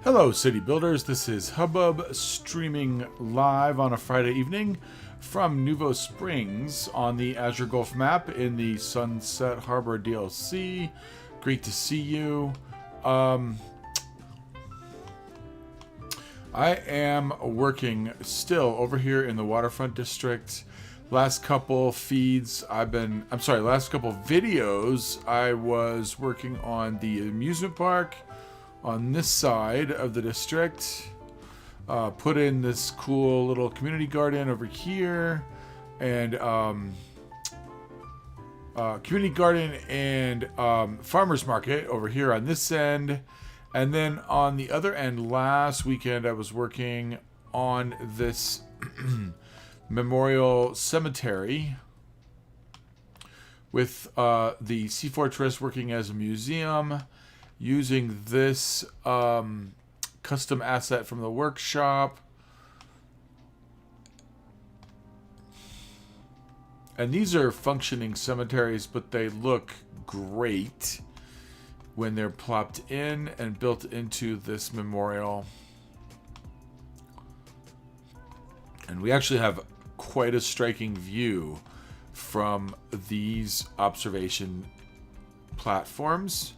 Hello, City Builders. This is Hubbub streaming live on a Friday evening from Nouveau Springs on the Azure Gulf map in the Sunset Harbor DLC. Great to see you. I am working still over here in the waterfront district. Last couple videos, I was working on the amusement park on this side of the district. Put in this cool little community garden over here, and community garden and farmers market over here on this end. And then on the other end, last weekend I was working on this memorial cemetery with the Sea Fortress working as a museum, using this custom asset from the workshop. And these are functioning cemeteries, but they look great when they're plopped in and built into this memorial. And we actually have quite a striking view from these observation platforms.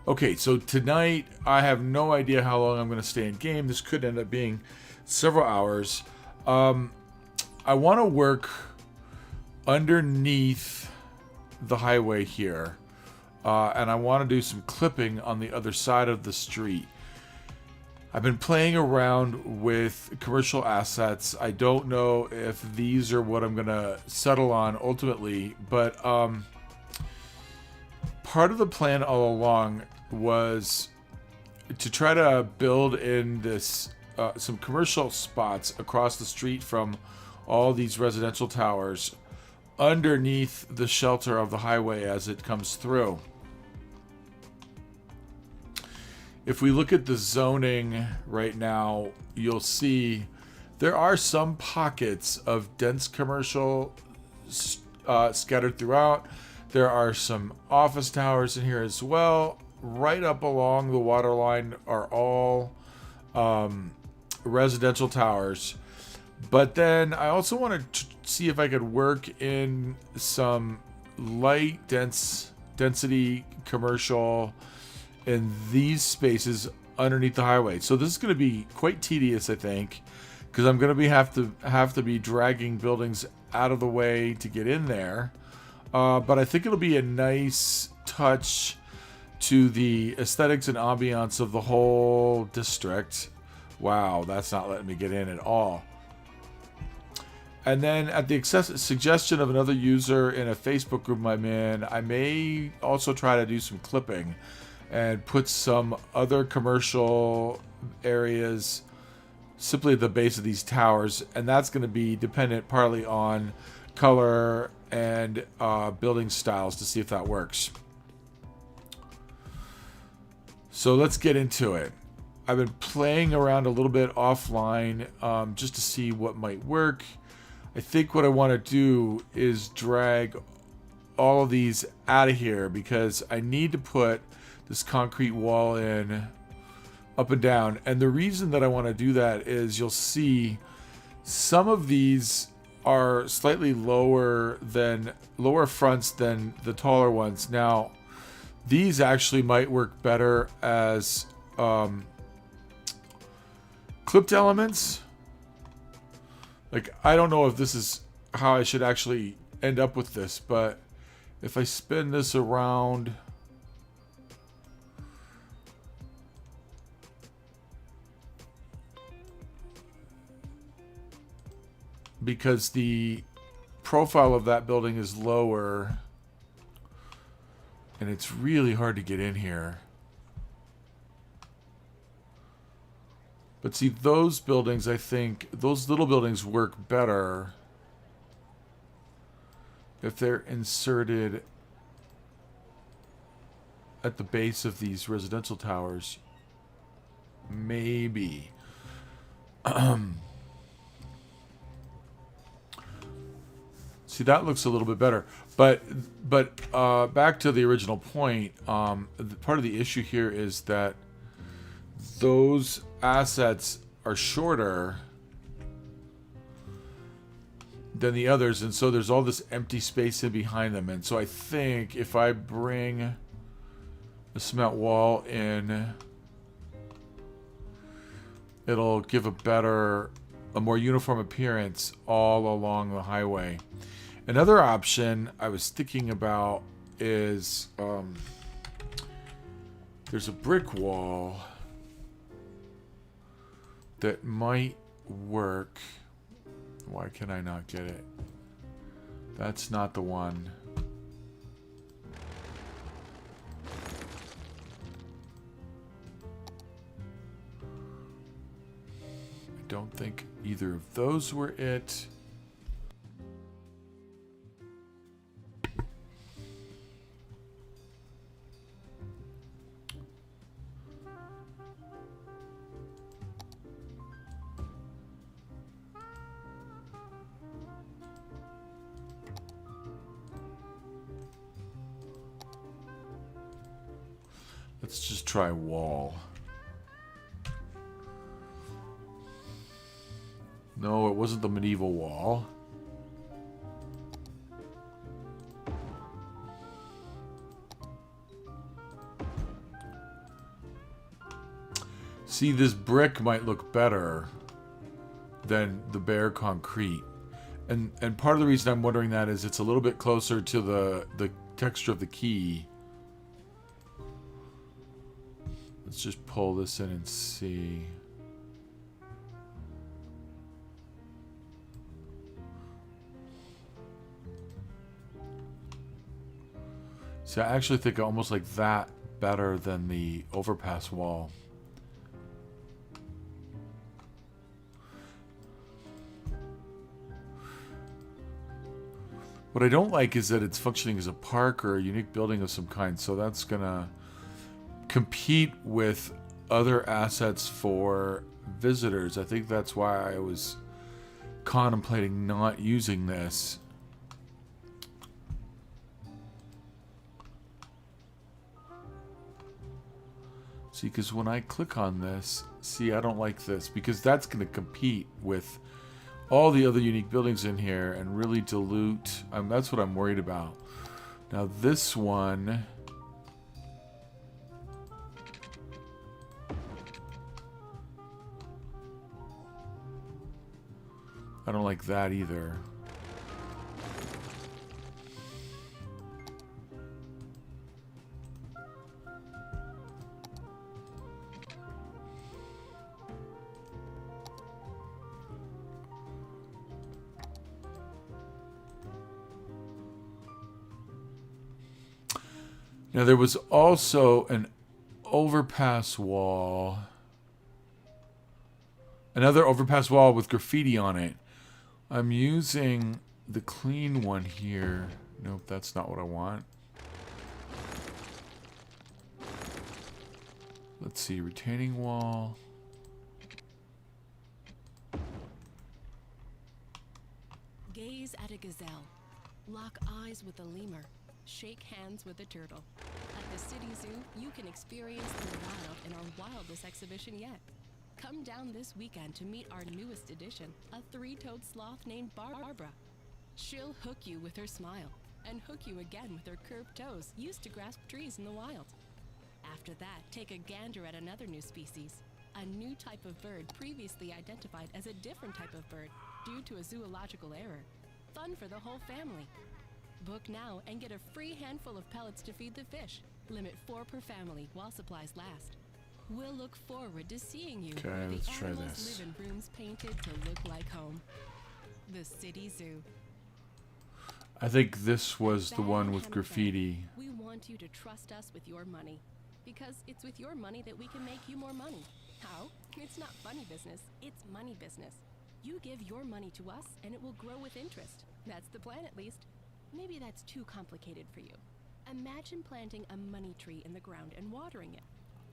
Okay, so tonight I have no idea how long I'm going to stay in game. This could end up being several hours. I want to work underneath the highway here. And I want to do some clipping on the other side of the street. I've been playing around with commercial assets. I don't know if these are what I'm going to settle on ultimately, but part of the plan all along was to try to build in this some commercial spots across the street from all these residential towers underneath the shelter of the highway as it comes through. If we look at the zoning right now, you'll see there are some pockets of dense commercial scattered throughout. There are some office towers in here as well. Right up along the water line are all residential towers. But then I also want to see if I could work in some light density commercial in these spaces underneath the highway. So this is going to be quite tedious, I think, because I'm going to have to be dragging buildings out of the way to get in there. But I think it'll be a nice touch to the aesthetics and ambiance of the whole district. Wow, that's not letting me get in at all. And then at the suggestion of another user in a Facebook group I'm in, I may also try to do some clipping and put some other commercial areas simply at the base of these towers. And that's going to be dependent partly on color and building styles to see if that works. So let's get into it. I've been playing around a little bit offline just to see what might work. I think what I want to do is drag all of these out of here because I need to put this concrete wall in up and down. And the reason that I want to do that is you'll see some of these are slightly lower fronts than the taller ones. Now, these actually might work better as clipped elements. Like, I don't know if this is how I should actually end up with this, but if I spin this around, because the profile of that building is lower and it's really hard to get in here. But see, those buildings, I think, those little buildings work better if they're inserted at the base of these residential towers. Maybe. See, that looks a little bit better. But back to the original point, part of the issue here is that those assets are shorter than the others, and so there's all this empty space in behind them. And so I think if I bring the cement wall in, it'll give a more uniform appearance all along the highway. Another option I was thinking about is there's a brick wall that might work. Why can I not get it? That's not the one. I don't think either of those were it. Let's just try wall. No, it wasn't the medieval wall. See, this brick might look better than the bare concrete. And part of the reason I'm wondering that is it's a little bit closer to the texture of the key. Let's just pull this in and see. See, I actually think I almost like that better than the overpass wall. What I don't like is that it's functioning as a park or a unique building of some kind, so that's gonna compete with other assets for visitors. I think that's why I was contemplating not using this. See, because when I click on this, see, I don't like this because that's going to compete with all the other unique buildings in here and really dilute. That's what I'm worried about. Now this one, I don't like that either. Now there was also an overpass wall. Another overpass wall with graffiti on it. I'm using the clean one here. Nope, that's not what I want. Let's see, retaining wall. Gaze at a gazelle. Lock eyes with a lemur. Shake hands with a turtle. At the City Zoo, you can experience the wild in our wildest exhibition yet. Come down this weekend to meet our newest addition, a three-toed sloth named Barbara. She'll hook you with her smile, and hook you again with her curved toes used to grasp trees in the wild. After that, take a gander at another new species, a new type of bird previously identified as a different type of bird due to a zoological error. Fun for the whole family. Book now and get a free handful of pellets to feed the fish. Limit 4 per family while supplies last. We'll look forward to seeing you. Okay, let's try this. Animals live in rooms painted to look like home. The City Zoo. I think this was the one with graffiti. We want you to trust us with your money, because it's with your money that we can make you more money. How? It's not funny business, it's money business. You give your money to us and it will grow with interest. That's the plan, at least. Maybe that's too complicated for you. Imagine planting a money tree in the ground and watering it.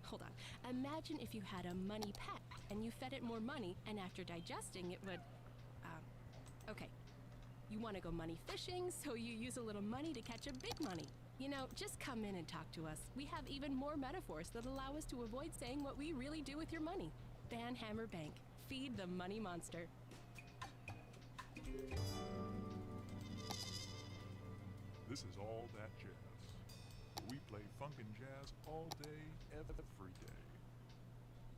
Hold on. Imagine if you had a money pet and you fed it more money, and after digesting it would... okay. You want to go money fishing, so you use a little money to catch a big money. You know, just come in and talk to us. We have even more metaphors that allow us to avoid saying what we really do with your money. Banhammer Bank. Feed the money monster. This is all that jazz. We play funk and jazz all day, every day.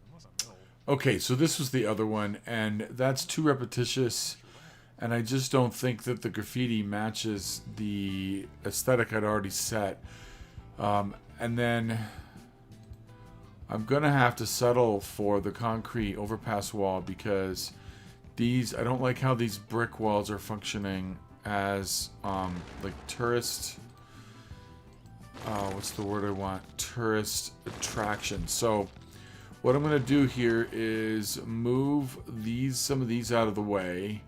Unless I'm ill. Okay, so this was the other one, and that's too repetitious, and I just don't think that the graffiti matches the aesthetic I'd already set. And then I'm gonna have to settle for the concrete overpass wall because I don't like how these brick walls are functioning as like tourist, what's the word I want? Tourist attraction. So what I'm going to do here is move some of these out of the way,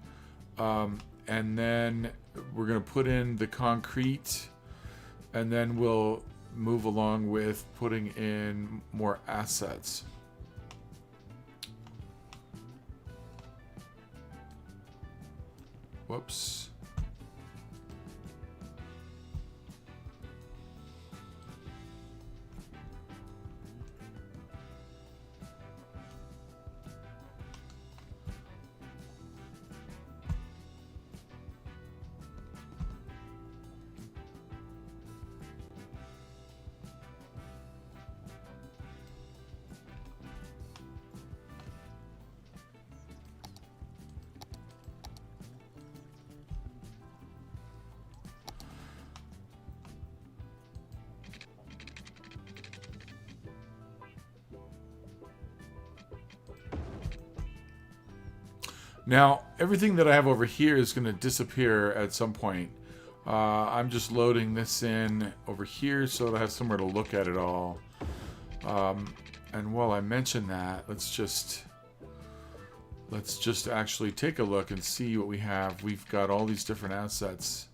and then we're going to put in the concrete, and then we'll move along with putting in more assets. Whoops. Now, everything that I have over here is going to disappear at some point. I'm just loading this in over here so that I have somewhere to look at it all. And while I mention that, let's just actually take a look and see what we have. We've got all these different assets.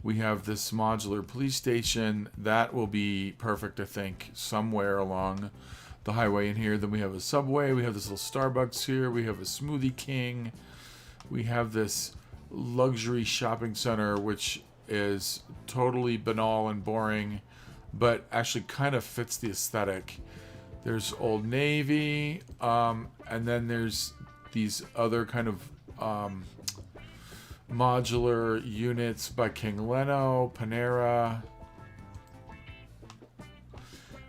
We have this modular police station. That will be perfect, I think, somewhere along the highway in here. Then we have a subway. We have this little Starbucks here. We have a Smoothie King. We have this luxury shopping center, which is totally banal and boring, but actually kind of fits the aesthetic. There's Old Navy, and then there's these other kind of modular units by King Leno, Panera.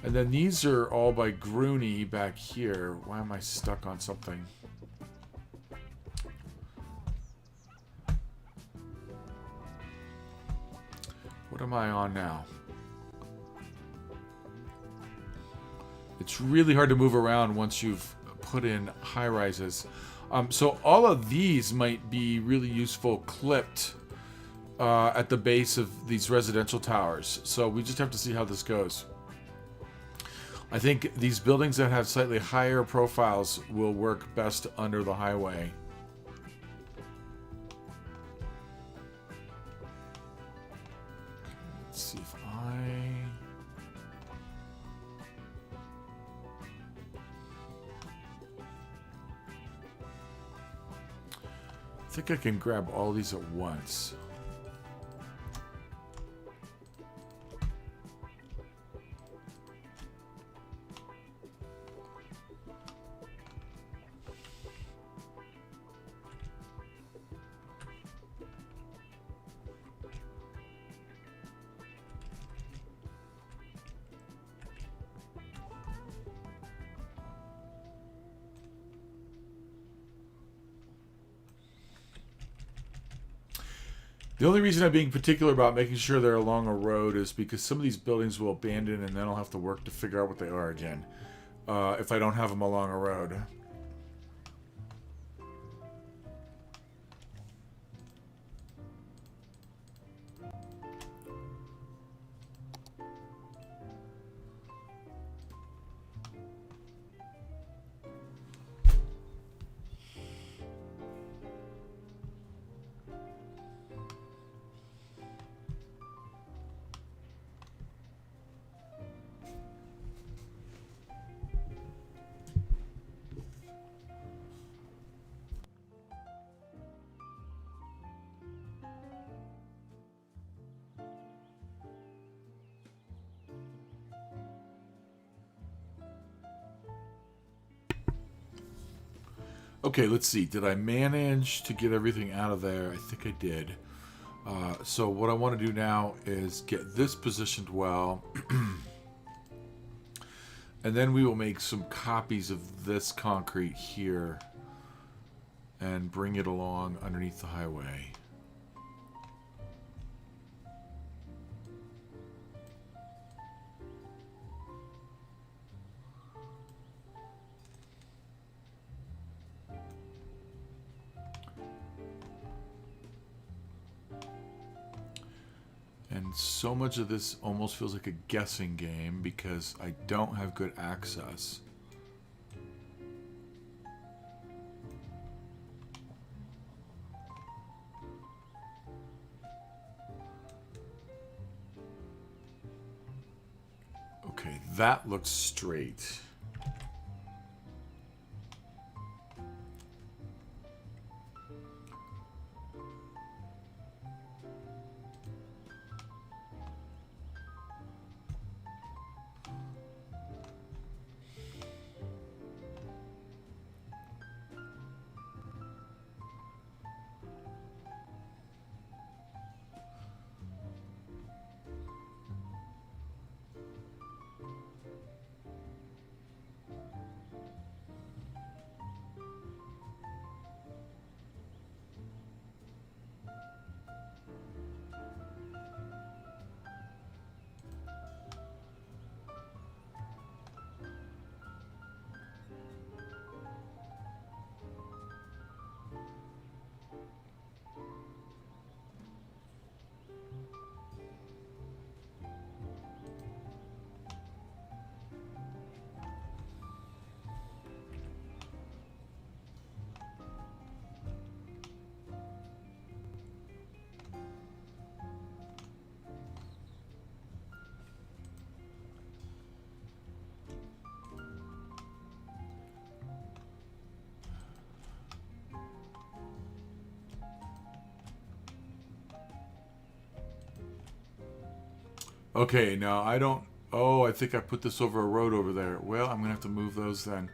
And then these are all by Grooney back here. Why am I stuck on something? What am I on now? It's really hard to move around once you've put in high rises. So all of these might be really useful clipped at the base of these residential towers. So we just have to see how this goes. I think these buildings that have slightly higher profiles will work best under the highway. Let's see if I think I can grab all these at once. The only reason I'm being particular about making sure they're along a road is because some of these buildings will abandon and then I'll have to work to figure out what they are again if I don't have them along a road. Okay, let's see. Did I manage to get everything out of there? I think I did. So what I want to do now is get this positioned well. And then we will make some copies of this concrete here and bring it along underneath the highway. And so much of this almost feels like a guessing game because I don't have good access. Okay, that looks straight. Okay, now I don't... Oh, I think I put this over a road over there. Well, I'm going to have to move those then.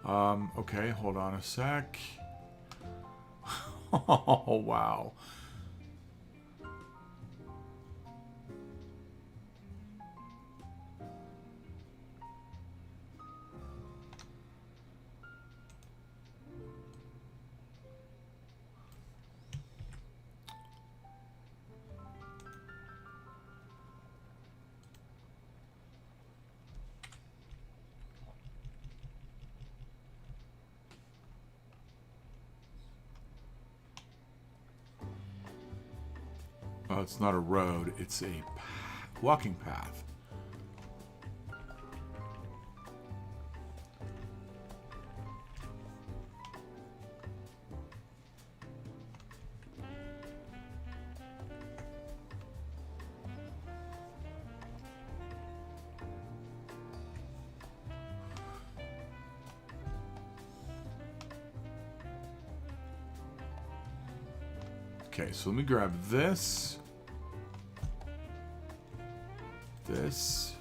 Okay, hold on a sec. Oh, wow. Well, it's not a road, it's a walking path. Okay, so let me grab this. This.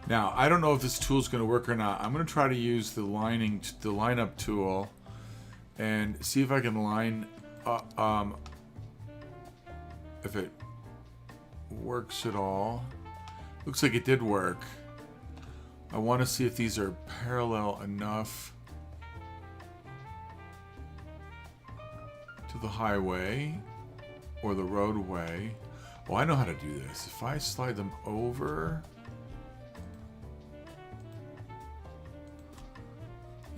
Now, I don't know if this tool is going to work or not. I'm going to try to use the lineup tool and see if I can line if it works at all. Looks like it did work. I want to see if these are parallel enough to the highway or the roadway. Oh, I know how to do this. If I slide them over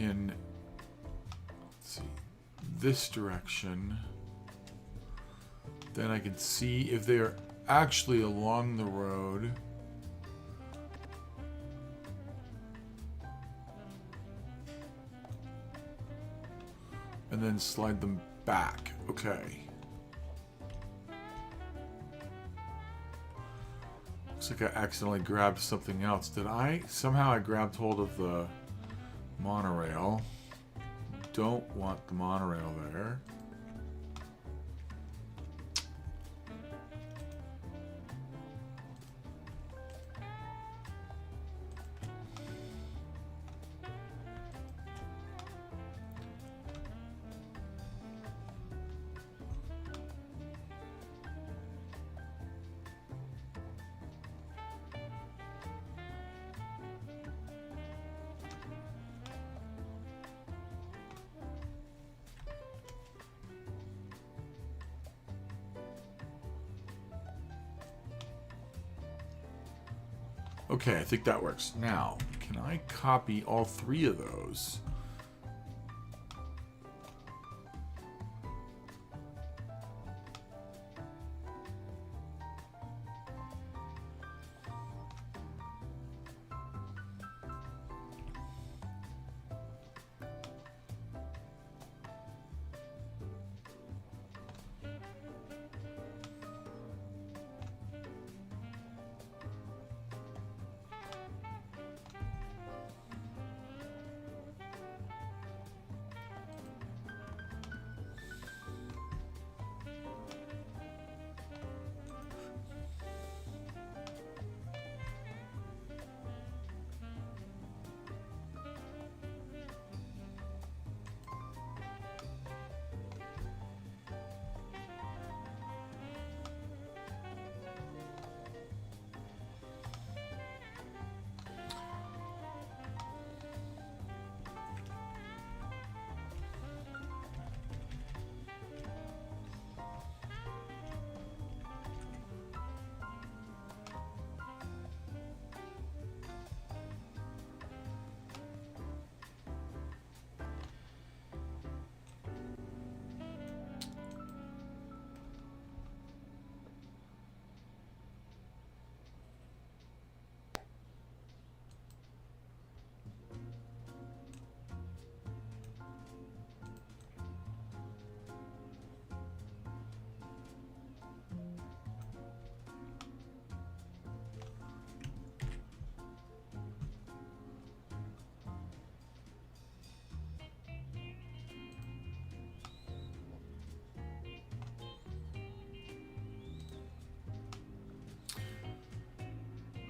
in, let's see, this direction, then I can see if they are actually along the road. And then slide them back. Okay. Looks like I accidentally grabbed something else. Did I? Somehow I grabbed hold of the monorail. Don't want the monorail there. Okay, I think that works. Now, can I copy all 3 of those?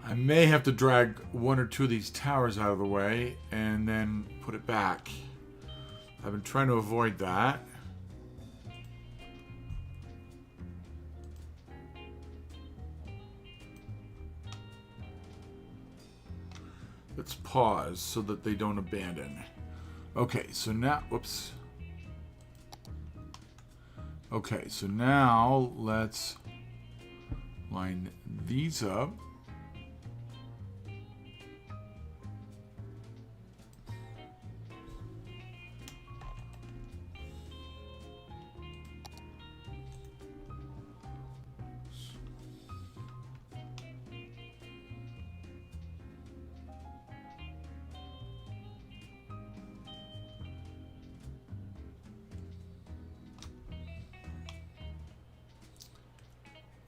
I may have to drag 1 or 2 of these towers out of the way and then put it back. I've been trying to avoid that. Let's pause so that they don't abandon. Okay, so now, whoops. Okay, so now let's line these up.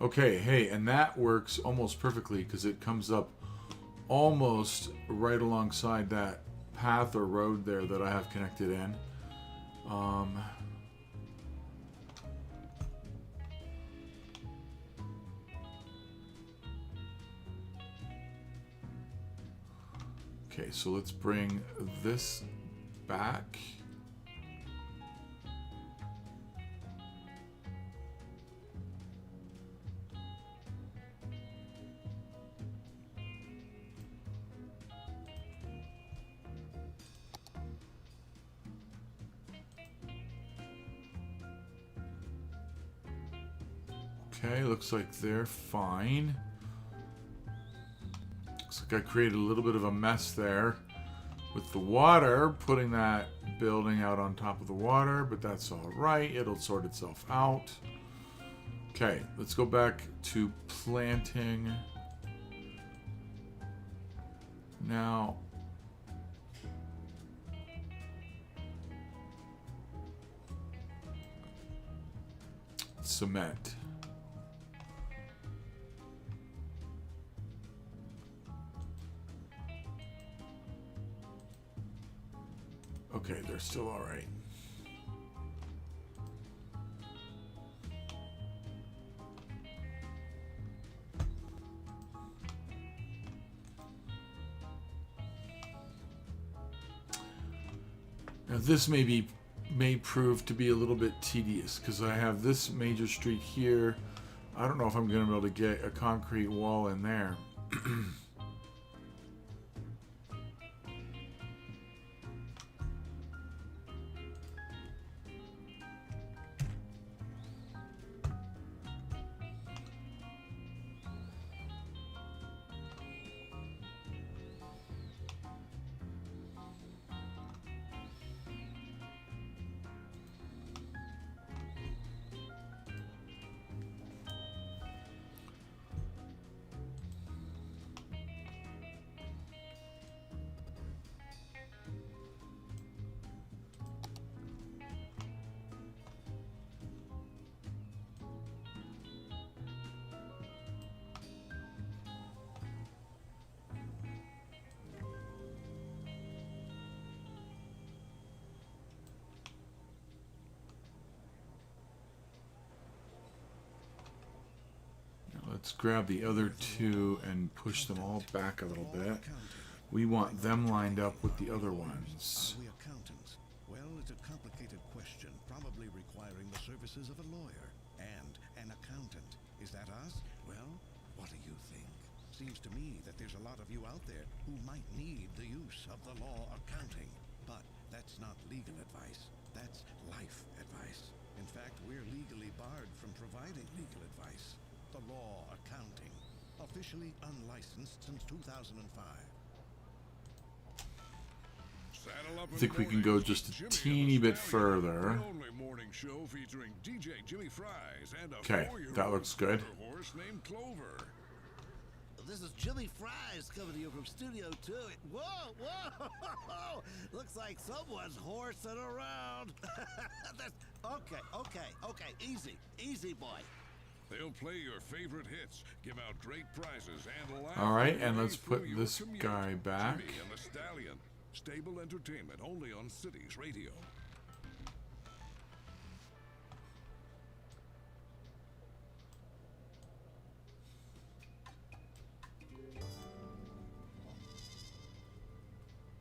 Okay, hey, and that works almost perfectly because it comes up almost right alongside that path or road there that I have connected in. Okay, so let's bring this back. Okay, looks like they're fine. Looks like I created a little bit of a mess there with the water, putting that building out on top of the water, but that's all right. It'll sort itself out. Okay, let's go back to planting. Now, cement. Okay, they're still all right. Now this may prove to be a little bit tedious because I have this major street here. I don't know if I'm going to be able to get a concrete wall in there. let's grab the other two and push them all back a little bit. We want them lined up with the other ones. Are we accountants? Well, it's a complicated question, probably requiring the services of a lawyer and an accountant. Is that us? Well, what do you think? Seems to me that there's a lot of you out there who might need the use of the law accounting. But that's not legal advice. That's life advice. In fact, we're legally barred from providing legal advice. The law accounting. Officially unlicensed since 2005. I think we can go just a teeny bit further. Okay, that looks good. This is Jimmy Fry's coming to you from Studio 2. Whoa, whoa! Looks like someone's horsing around. Okay. Easy, boy. They'll play your favorite hits, give out great prizes, and laugh. All right, and let's put this guy back. Jimmy and the Stallion. Stable entertainment only on Cities Radio.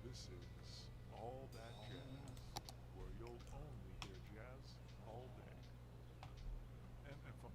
This is All That Jazz, where you'll only hear jazz all day. And fun.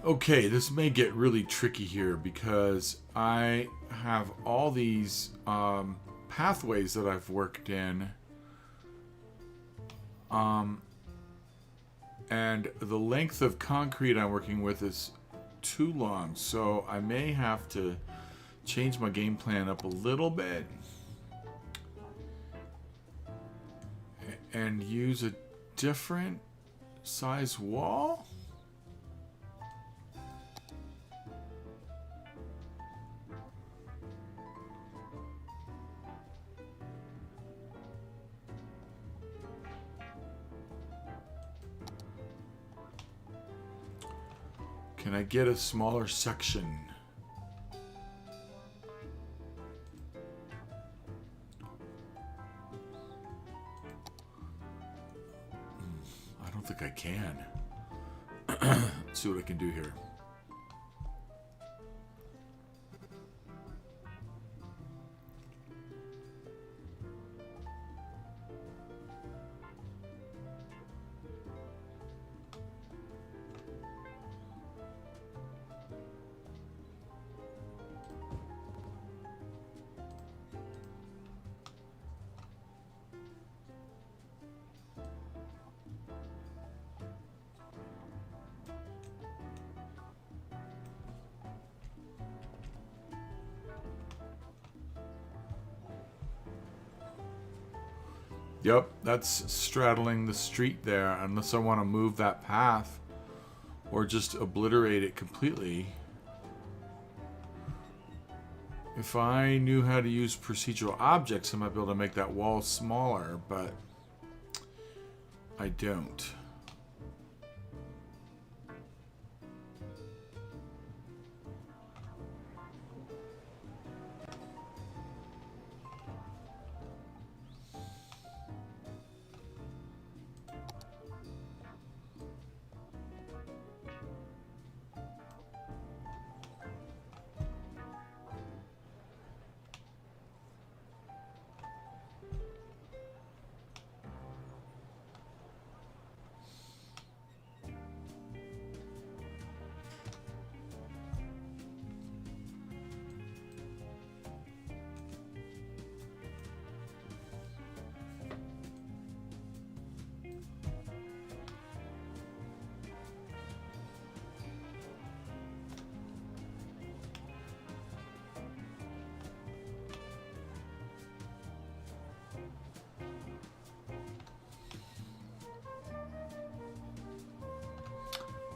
Okay, this may get really tricky here because I have all these pathways that I've worked in, and the length of concrete I'm working with is too long, so I may have to change my game plan up a little bit and use a different size wall. Can I get a smaller section? I don't think I can. Let's see what I can do here. Yep, that's straddling the street there, unless I want to move that path or just obliterate it completely. If I knew how to use procedural objects, I might be able to make that wall smaller, but I don't.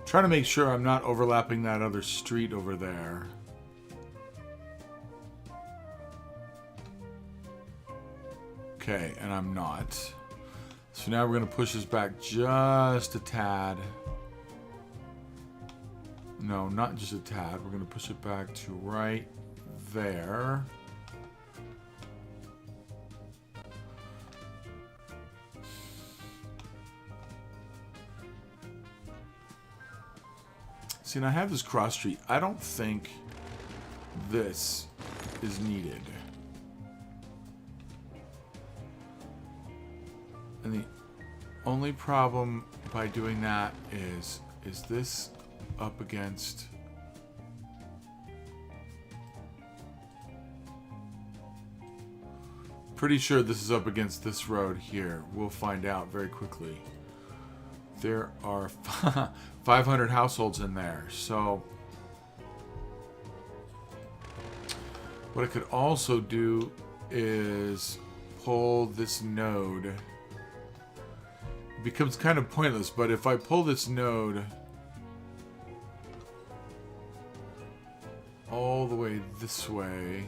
Trying to make sure I'm not overlapping that other street over there. Okay, and I'm not. So now we're going to push this back just a tad. No, not just a tad. We're going to push it back to right there. See, and I have this cross street. I don't think this is needed. And the only problem by doing that is this up against... Pretty sure this is up against this road here. We'll find out very quickly. There are 500 households in there, so what I could also do is pull this node. It becomes kind of pointless, but if I pull this node all the way this way,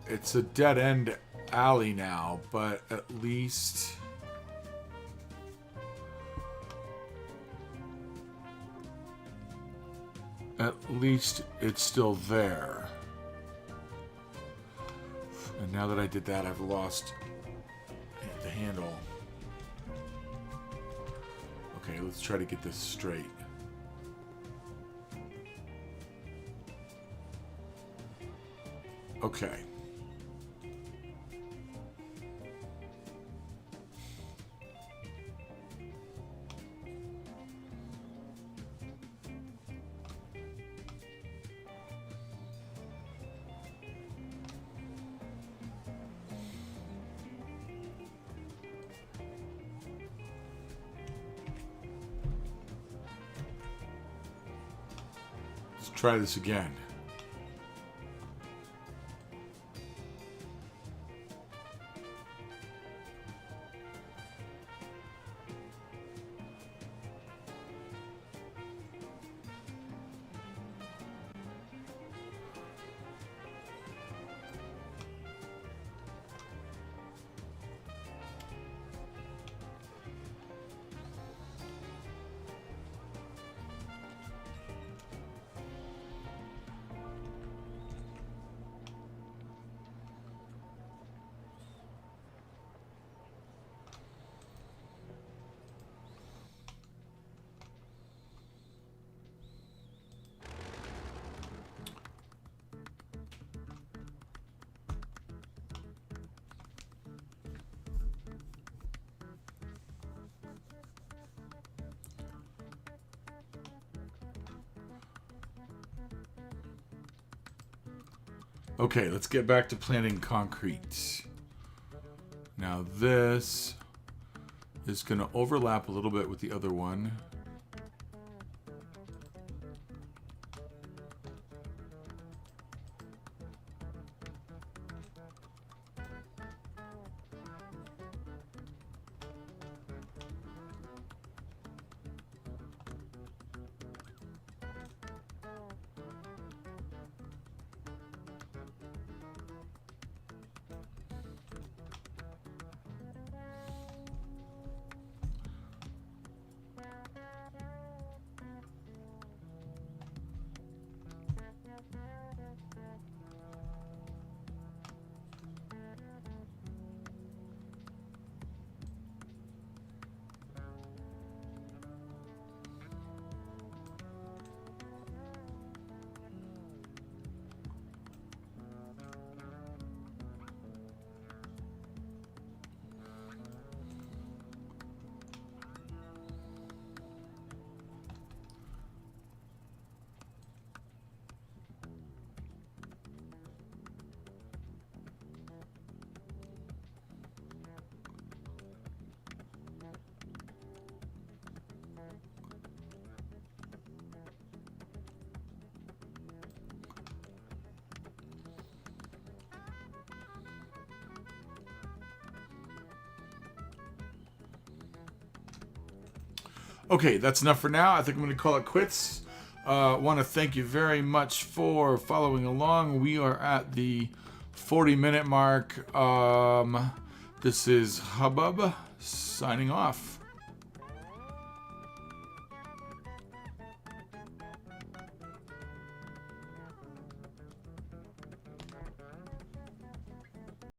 it's a dead end alley now, but at least it's still there. And now that I did that, I've lost the handle. Okay, let's try to get this straight. Okay. Try this again. Okay, let's get back to planting concrete. Now this is going to overlap a little bit with the other one. Okay, that's enough for now. I think I'm going to call it quits. Want to thank you very much for following along. We are at the 40-minute mark. This is Hubbub signing off.